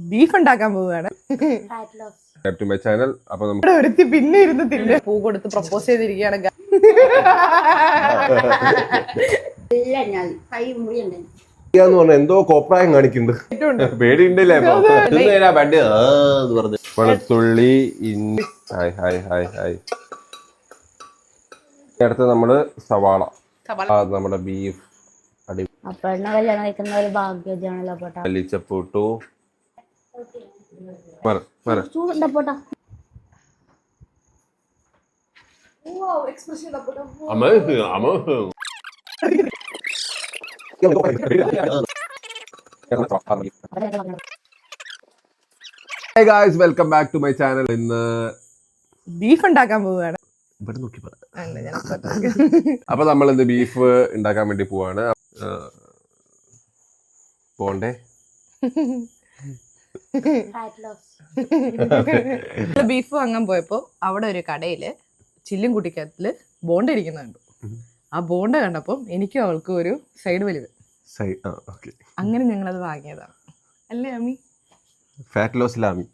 Beef ഉണ്ടാക്കാൻ പോവുകയാണ്. ഒരുത്തി പിന്നെ ഇരുന്ന് തിന്നെ പൂ കൊടുത്ത് പ്രപ്പോസ് ചെയ്തിരിക്കുകയാണ്. എന്തോ കോപ്രായം കാണിക്കുന്നുണ്ട്. പേടിയുണ്ടല്ലേ? വെളുത്തുള്ളി, ഇഞ്ചി. അടുത്ത് നമ്മള് സവാള, നമ്മുടെ ബീഫ് മല്ലിച്ചപ്പൂട്ടു. Hey guys, welcome back to my channel. ഇന്ന് ബീഫ് ഉണ്ടാക്കാൻ പോവുകയാണ്. അപ്പൊ നമ്മൾ ഇന്ന് ബീഫ് ഉണ്ടാക്കാൻ വേണ്ടി പോവാണ്. പോണ്ടേ? ബീഫ് വാങ്ങാൻ പോയപ്പോ അവിടെ ഒരു കടയില് ചില്ലും കുട്ടിക്കത്തില് ബോണ്ട ഇരിക്കുന്നുണ്ട്. ആ ബോണ്ട കണ്ടപ്പോ എനിക്കും അവൾക്കും ഒരു സൈഡ് വലിവ്. അങ്ങനെ ഞങ്ങളത് വാങ്ങിയതാണ്. അല്ലേ അമ്മി? ഫാറ്റ് ലോസ് ലാമി.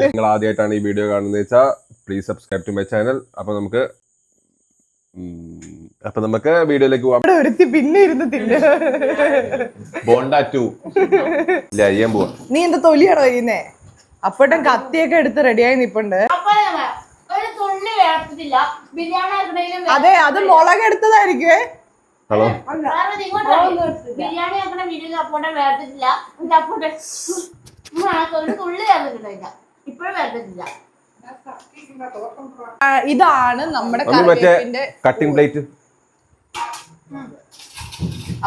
നിങ്ങൾ ആദ്യമായിട്ടാണ് ഈ വീഡിയോ കാണുന്നത് വെച്ചാൽ please subscribe to my channel. അപ്പൊ നമുക്ക് വീഡിയോയിലേക്ക് പോവാം. പിന്നെ ഇരുന്ന് തിന്നെ ബോണ്ട 2 ചെയ്യാൻ പോവാ. നീ എന്താ തൊലിയാണോ ചെയ്യുന്നേ? അപ്പോട്ടും കത്തിയൊക്കെ എടുത്ത് റെഡിയായി നിപ്പുണ്ട്. അതെ, അത് മുളക് എടുത്തതായിരിക്കുവേ. ഹലോ, ഇതാണ് നമ്മുടെ കട്ടിംഗ് പ്ലേറ്റ്.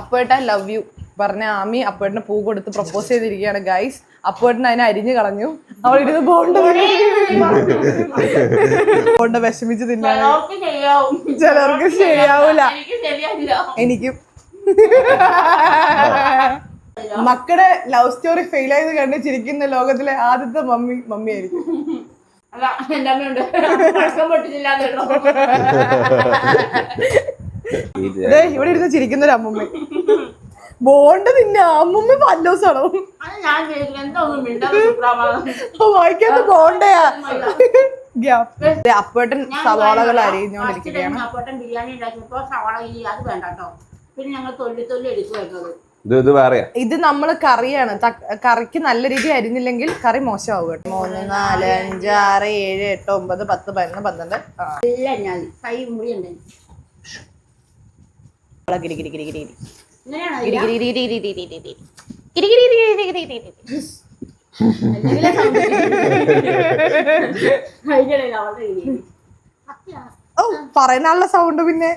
അപ്പോട്ടാ ലവ് യു പറഞ്ഞ ആമി അപ്പോട്ടിന് പൂ കൊടുത്ത് പ്രപ്പോസ് ചെയ്തിരിക്കുകയാണ് ഗൈസ്. അപ്പോട്ടിന് അതിനെ അരിഞ്ഞു കളഞ്ഞു. അവൾ ഇരുന്ന് ബോണ്ട വിഷമിച്ച് തിന്നാൻ. ചിലർക്ക് ശരിയാവൂല, എനിക്കും. മക്കളുടെ ലവ് സ്റ്റോറി ഫെയിൽ ആയത് കണ്ട് ചിരിക്കുന്ന ലോകത്തിലെ ആദ്യത്തെ മമ്മി ആയിരിക്കും. ഇവിടെ ഇരുന്ന് ചിരിക്കുന്ന ഒരു അമ്മമ്മ. ബോണ്ട പിന്നെ അമ്മമ്മ പല്ലോസാണോ വായിക്കാത്ത ബോണ്ടയാ. അപ്പോട്ടൻ സവാളകൾ അരിഞ്ഞോണ്ടിരിക്കുകയാണ്. ഇത് നമ്മള് കറിയാണ്. കറിക്ക് നല്ല രീതി അരിഞ്ഞില്ലെങ്കിൽ കറി മോശമാവും കേട്ടോ. 3, 4, 5, 6, 7, 8, 9, 10, 11, 12. പറയാനുള്ള സൗണ്ട് പിന്നെ.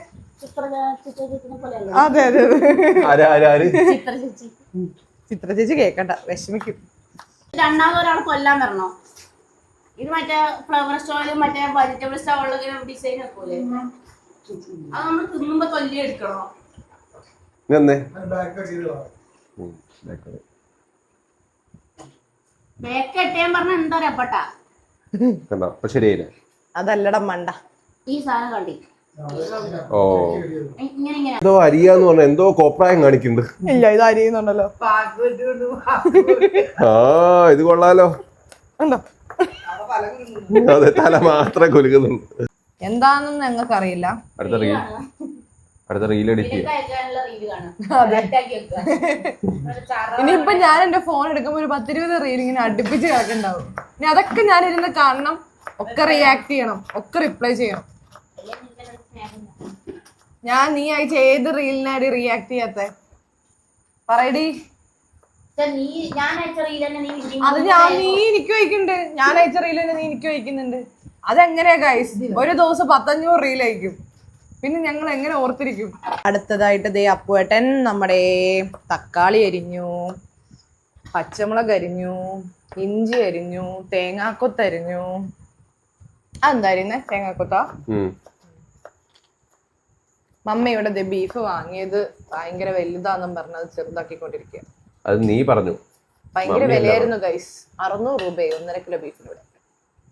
അതെ അതെ ചിത്ര ചേച്ചി കേക്കണ്ട, വിഷമിക്കും. രണ്ടാമതൊരാൾ കൊല്ലാൻ വരണോ? ഇത് മറ്റേ ഫ്ലവർ സ്റ്റോയിലും മറ്റേ വെജിറ്റബിൾ സ്റ്റോളിലൊക്കെ ഡിസൈൻ വെക്കൂലേ, അത് നമ്മൾ തിന്നുമ്പോ കൊല്ലി എടുക്കണോ? അതല്ലട മണ്ട. ഈ സാധനം കണ്ടി എന്തോ അരിയാന്ന് പറഞ്ഞ എന്തോ കോപ്രായം കാണിക്കുന്നുണ്ട്. ഇല്ല, ഇത് അരിയുന്നുണ്ടല്ലോ. ഇത് കൊള്ളാലോ. അതെ, തല മാത്രമേ കൊലുക്കുന്നുള്ളൂ. എന്താണെന്ന് ഞങ്ങൾക്ക് അറിയില്ല. അടുത്ത റീൽ എഡിറ്റ് ഇനിയിപ്പൊ ഞാൻ എന്റെ ഫോൺ എടുക്കുമ്പോ ഒരു 10-20 റീൽ ഇങ്ങനെ അടുപ്പിച്ച് കിടക്കുന്നുണ്ടാവും. ഇനി അതൊക്കെ ഞാൻ ഇരുന്ന് കാണണം, ഒക്കെ റിയാക്ട് ചെയ്യണം, ഒക്കെ റിപ്ലൈ ചെയ്യണം. ഞാൻ നീ അയച്ച ഏത് റീലിനാടി റിയാക്ട് ചെയ്യാത്തെ? പറയടി. അത് നീ എനിക്ക് വയ്ക്കുന്നുണ്ട്. ഞാൻ അയച്ച റീൽ തന്നെ നീ എനിക്ക് വയ്ക്കുന്നുണ്ട്. അതെങ്ങനെയാ ഗൈസ്? ഒരു ദിവസം 1500 റീൽ അയക്കും. പിന്നെ ഞങ്ങൾ എങ്ങനെ ഓർത്തിരിക്കും? അടുത്തതായിട്ട് ദേ അപ്പുവേട്ടൻ നമ്മുടെ തക്കാളി അരിഞ്ഞു, പച്ചമുളക് അരിഞ്ഞു, ഇഞ്ചി അരിഞ്ഞു, തേങ്ങാക്കൊത്ത് അരിഞ്ഞു. അതെന്തായിരുന്നേ? തേങ്ങാക്കൊത്താ. മമ്മ ഇവിടെ ബീഫ് വാങ്ങിയത് ഭയങ്കര വലുതാന്നും പറഞ്ഞത് ചെറുതാക്കിക്കൊണ്ടിരിക്കുക. അത് നീ പറഞ്ഞു. ഭയങ്കര വിലയായിരുന്നു ഗൈസ്. 600 രൂപ 1.5 കിലോ ബീഫിന്. ഇവിടെ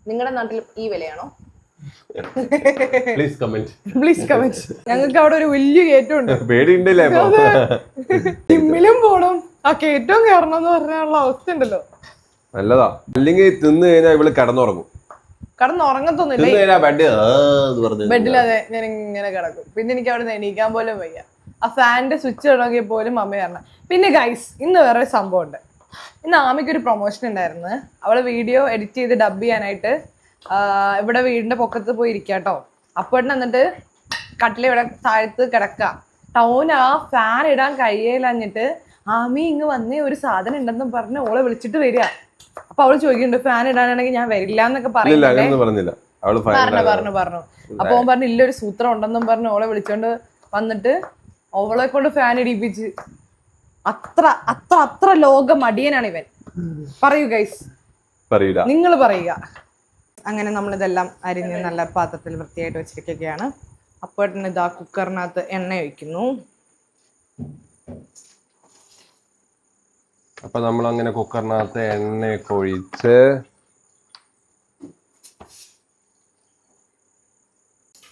നിങ്ങളുടെ നാട്ടിൽ ഈ വിലയാണോ? Please comment. ഞങ്ങൾക്ക് അവിടെ ഒരു വലിയ കയറ്റമുണ്ട്. പേടിയുണ്ടല്ലേ? ജിമ്മിലും പോണം, ആ കയറ്റവും കയറണം എന്ന് പറഞ്ഞാലുള്ള അവസ്ഥ ഉണ്ടല്ലോ. നല്ലതാ. അല്ലെങ്കിൽ തിന്നു കഴിഞ്ഞാൽ ഇവള് കിടന്നുറങ്ങും. ഉറങ്ങത്തൊന്നുമില്ല ബെഡിൽ. അതെ, ഞാൻ ഇങ്ങനെ കിടക്കും. പിന്നെ എനിക്ക് അവിടെ നിന്ന് എണീക്കാൻ പോലും വയ്യ. ആ ഫാനിന്റെ സ്വിച്ച് ഇടണമെങ്കിൽ പോലും അമ്മ കാരണം. പിന്നെ ഗൈസ്, ഇന്ന് വേറെ സംഭവം ഉണ്ട്. ഇന്ന് ആമിക്കൊരു പ്രൊമോഷൻ ഉണ്ടായിരുന്നു. അവള് വീഡിയോ എഡിറ്റ് ചെയ്ത് ഡബ് ചെയ്യാനായിട്ട് ഇവിടെ വീടിന്റെ പൊക്കത്ത് പോയി ഇരിക്കാട്ടോ. അപ്പോൾ എന്നിട്ട് കട്ടില ഇവിടെ താഴത്ത് കിടക്കുക. ടൗൺ ആ ഫാൻ ഇടാൻ കഴിയലഞ്ഞിട്ട് ആമി ഇങ്ങ് വന്നേ ഒരു സാധനം ഉണ്ടെന്നും പറഞ്ഞ് ഓളെ വിളിച്ചിട്ട് വരിക. അപ്പൊ അവള് ചോദിക്കുന്നുണ്ട് ഫാൻ ഇടാനാണെങ്കിൽ ഞാൻ വരില്ല എന്നൊക്കെ പറഞ്ഞു. അപ്പൊ അവൻ പറഞ്ഞു ഇല്ല ഒരു സൂത്രം ഉണ്ടെന്നും പറഞ്ഞു ഓളെ വിളിച്ചോണ്ട് വന്നിട്ട് അവളെ കൊണ്ട് ഫാൻ ഇടിപ്പിച്ച്. അത്ര അത്ര അത്ര ലോക മടിയനാണ് ഇവൻ. പറയൂ ഗൈസ്, നിങ്ങൾ പറയുക. അങ്ങനെ നമ്മളിതെല്ലാം അരിഞ്ഞ് നല്ല പാത്രത്തിൽ വൃത്തിയായിട്ട് വെച്ചിരിക്കുകയാണ്. അപ്പോൾ ഇതാ കുക്കറിനകത്ത് എണ്ണ ഒഴിക്കുന്നു. അപ്പൊ നമ്മൾ അങ്ങനെ കുക്കറിനകത്ത് എണ്ണയൊക്കെ ഒഴിച്ച്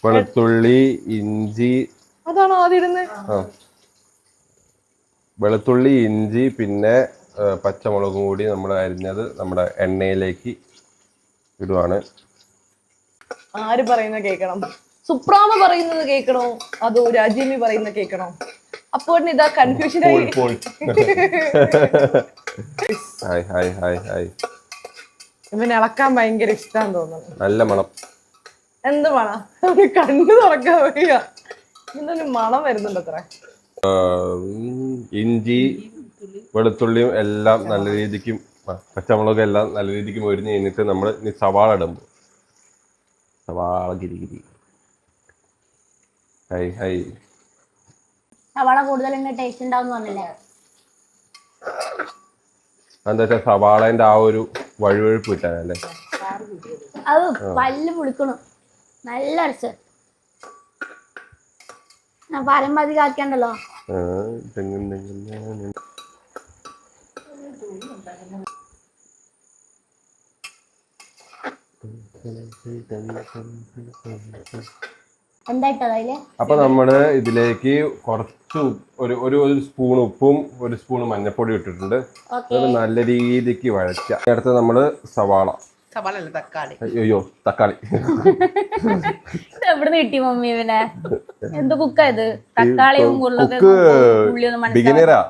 വെളുത്തുള്ളി, ഇഞ്ചി. അതാണോ ആദ്യം ഇടുന്നത്? വെളുത്തുള്ളി, ഇഞ്ചി, പിന്നെ പച്ചമുളകും കൂടി നമ്മൾ അരിഞ്ഞത് നമ്മുടെ എണ്ണയിലേക്ക് ഇടുവാണ്. ആര് പറയുന്നത് കേൾക്കണം? സുപ്രാമ പറയുന്നത് കേൾക്കണോ അതോ രാജീവി പറയുന്നത് കേൾക്കണോ? അപ്പോൾ ഇതാ കൺഫ്യൂഷൻ ആയി. ഇവന് ഇളക്കാൻ ഭയങ്കര ഇഷ്ടമാണെന്ന് തോന്നുന്നു. നല്ല മണം. എന്ത് മണം? കണ്ണു തുറക്കാൻ വയ്യ. ഇന്നൊരു മണം വരുന്നുണ്ട് അത്ര. ഇഞ്ചി, വെളുത്തുള്ളിയും എല്ലാം നല്ല രീതിക്കും പച്ചമുളകും എല്ലാം നല്ല രീതിക്ക് മൊരിഞ്ഞ് കഴിഞ്ഞിട്ട് നമ്മൾ ഇനി സവാള ഇടുമ്പോൾ സവാള ഗിരിഗിരി സവാള കൂടുതൽ ടേസ്റ്റ് ഉണ്ടാവും പറഞ്ഞില്ലേ? എന്താ വെച്ചാൽ സവാളേന്റെ ആ ഒരു വഴുവഴുപ്പ് കിട്ടാനല്ലേ. അത് പല്ല് പുളിക്കണം. നല്ല അരച്ച് പരമ്പതി കാക്കണ്ടല്ലോ. അപ്പൊ നമ്മള് ഇതിലേക്ക് കുറച്ച് ഒരു സ്പൂൺ ഉപ്പും ഒരു സ്പൂൺ മഞ്ഞപ്പൊടി ഇട്ടിട്ടുണ്ട്. അത് നല്ല രീതിക്ക് വഴച്ച. അടുത്ത് നമ്മള് സവാള. അയ്യോ, തക്കാളി. എവിടുന്ന് കിട്ടി മമ്മി ഇവനെ? എന്ത് കുക്കായത്? തക്കാളിയും ബിഗിനറാ.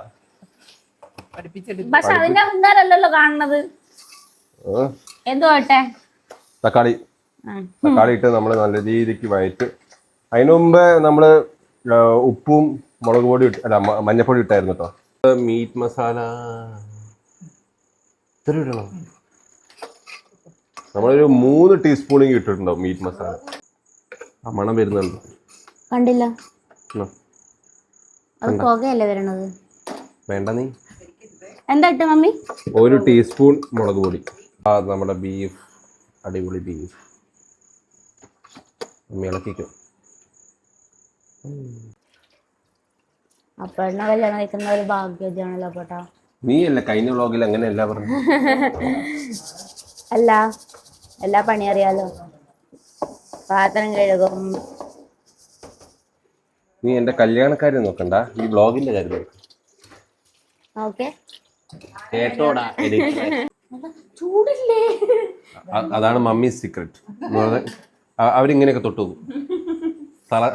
പക്ഷെ അതിന്റെ അഹങ്കാരല്ലോ കാണുന്നത്. എന്തുവാട്ടെ? തക്കാളി ഇട്ട് നമ്മള് നല്ല രീതിക്ക് വഴറ്റ്. അതിനു മുമ്പ് നമ്മള് ഉപ്പും മുളക് പൊടി അല്ല മഞ്ഞപ്പൊടി ഇട്ടായിരുന്നു കേട്ടോ. മീറ്റ് മസാല ഇത്ര ഇടണം. നമ്മളൊരു 3 ടീസ്പൂണിങ് ഇട്ടിട്ടുണ്ടോ മീറ്റ് മസാല. ആ മണം വരുന്നുണ്ട്. കണ്ടില്ല? വേണ്ട നീ. എന്താ ഇട്ട മമ്മി? 1 ടീസ്പൂൺ മുളക് പൊടി. നമ്മുടെ ബീഫ്, അടിപൊളി ബീഫ്. ഇളക്കിക്കും. അപ്പഴാണ് കല്യാണം കഴിക്കുന്ന ഒരു ഭാഗ്യമാണല്ലോ പോട്ടാ. നീ അല്ല കഴിഞ്ഞ വ്ളോഗിൽ അങ്ങനെയല്ല പറഞ്ഞു. അല്ല, എല്ലാ പണി അറിയാലോ. പാത്രം കഴുകും. നീ എന്റെ കല്യാണക്കാര്യം നോക്കണ്ട, ഈ വ്ളോഗിന്റെ കാര്യം നോക്ക. ഓക്കെ. കേട്ടോടാ. ചൂടില്ലേ? അതാണ് മമ്മി സീക്രട്ട്. അവരിങ്ങനെയൊക്കെ തൊട്ടു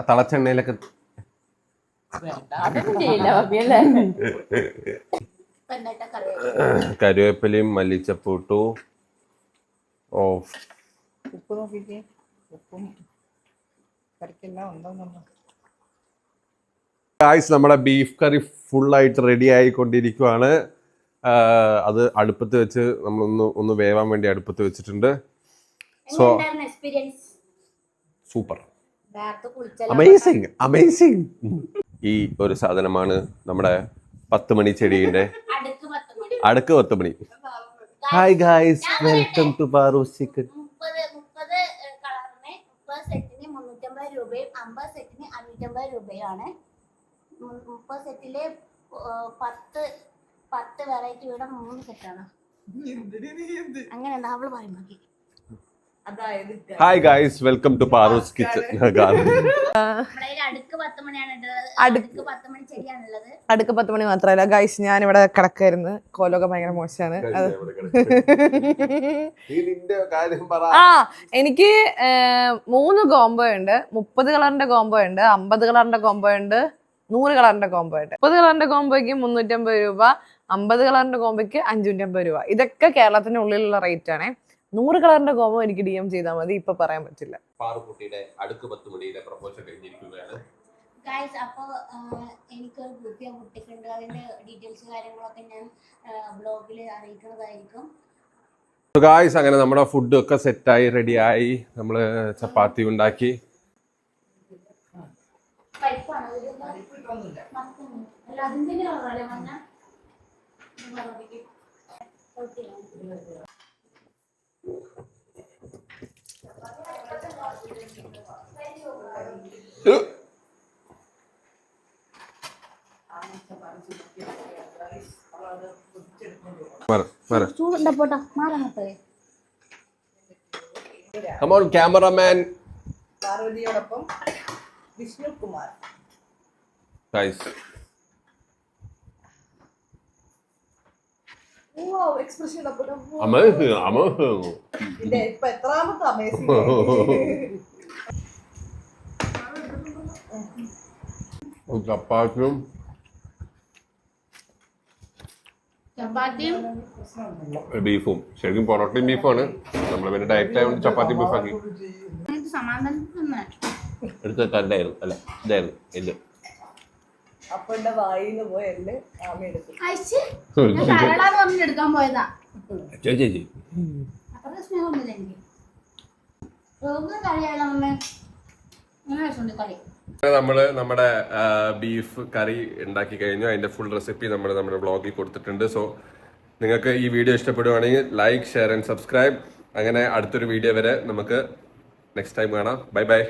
തളച്ചെണ്ണയിലൊക്കെ. കരുവേപ്പിലയും മല്ലിച്ചപ്പും ഇട്ടു. ഉപ്പ് നോക്കിക്കേ, ഉപ്പും കറിക്കെല്ലാം ഉണ്ടോന്നുണ്ടോ? ഗായ്സ്, നമ്മുടെ ബീഫ് കറി ഫുള്ളായിട്ട് റെഡി ആയിക്കൊണ്ടിരിക്കുവാണ്. അത് അടുപ്പത്ത് വെച്ച് നമ്മളൊന്ന് വേവാൻ വേണ്ടി അടുപ്പത്ത് വെച്ചിട്ടുണ്ട്. So super, amazing. ഈ ഒരു സാധനമാണ് നമ്മുടെ 10 മണി ചെടീന്റെ അടുക്ക് 10 മണി. Hi guys, welcome to Paru chicken. 30 കളറിന് 30 സെറ്റിന് 350 രൂപയും 50 സെറ്റിന് 550 രൂപയാണ്. 30 സെറ്റില് 10 വെറൈറ്റി വീടെ 3 സെറ്റാണ്. അങ്ങനെ അവള് പറയുമ്പോ അതായത് hi guys, welcome to Paru's kitchen. അടുക്ക് 10 മണിയാണ് അടുക്ക് 10 മണി ചെടിയാണുള്ളത്. അടുക്ക് 10 മണി മാത്രമല്ല ഗൈസ്, ഞാൻ ഇവിടെ കിടക്കായിരുന്നു. കോലൊക്കെ ഭയങ്കര മോശമാണ്. എനിക്ക് 3 കോംബോ ഉണ്ട്. 30 കളറിന്റെ കോംബോ ഉണ്ട്, 50 കളറിന്റെ കോംബോ ഉണ്ട്, 100 കളറിന്റെ കോംബോ ഉണ്ട്. 30 കളറിന്റെ കോംബോയ്ക്ക് 350 രൂപ, 50 കളറിന്റെ കോംബോയ്ക്ക് 550 രൂപ. ഇതൊക്കെ കേരളത്തിന്റെ ഉള്ളിലുള്ള റേറ്റ് ആണ്. 100 കളറിന്റെ കോംബോ എനിക്ക് DM ചെയ്താൽ മതി, ഇപ്പൊ പറയാൻ പറ്റില്ല. പാറുക്കുട്ടിയുടെ അടുക്ക് 10 മണിയുടെ പ്രൊപ്പോസൽ കഴിഞ്ഞിരിക്കുകയാണ്. ഗൈസ്, അപ്പോൾ എനിക്കൊരു പുതിയ കുട്ടിക്കുണ്ട്. അതിന്റെ ഡീറ്റെയിൽസ് കാര്യങ്ങളൊക്കെ ഞാൻ ബ്ലോഗിൽ അറിയിക്കുന്നതായിരിക്കും. ഗായ്സ്, അങ്ങനെ നമ്മുടെ ഫുഡ് ഒക്കെ സെറ്റായി റെഡിയായി. നമ്മള് ചപ്പാത്തി ഉണ്ടാക്കി. Come on, cameraman. പാർവതിയോടൊപ്പം Vishnu Kumar. Guys, expression amazing. ഇപ്പൊ എത്രാമത്തെ അമേസിംഗ്. ചപ്പാത്തിയും ബീഫും. ശരിക്കും പൊറോട്ടയും ബീഫാണ്. നമ്മള് പിന്നെ ഡയറ്റ് ആയതുകൊണ്ട് ചപ്പാത്തി ബീഫാക്കി എടുത്ത് വെക്കാറുണ്ടായിരുന്നു. അല്ല, ഇതായിരുന്നു എല്ല്. അപ്പൊ എന്റെ വായിന്ന് പോയ എല്ല് ആമ എടുത്തു. എടുക്കാൻ പോയതാ. ചേച്ചി അത്ര സ്നേഹമൊന്നുമില്ല എനിക്ക്. കളി നമ്മള് നമ്മുടെ ബീഫ് കറി ഉണ്ടാക്കി കഴിഞ്ഞു. അതിന്റെ ഫുൾ റെസിപ്പി നമ്മൾ നമ്മുടെ വ്ളോഗിൽ കൊടുത്തിട്ടുണ്ട്. സോ നിങ്ങൾക്ക് ഈ വീഡിയോ ഇഷ്ടപ്പെടുവാണെങ്കിൽ ലൈക്ക്, ഷെയർ ആൻഡ് സബ്സ്ക്രൈബ്. അങ്ങനെ അടുത്തൊരു വീഡിയോ വരെ നമുക്ക് നെക്സ്റ്റ് ടൈം കാണാം. Bye bye.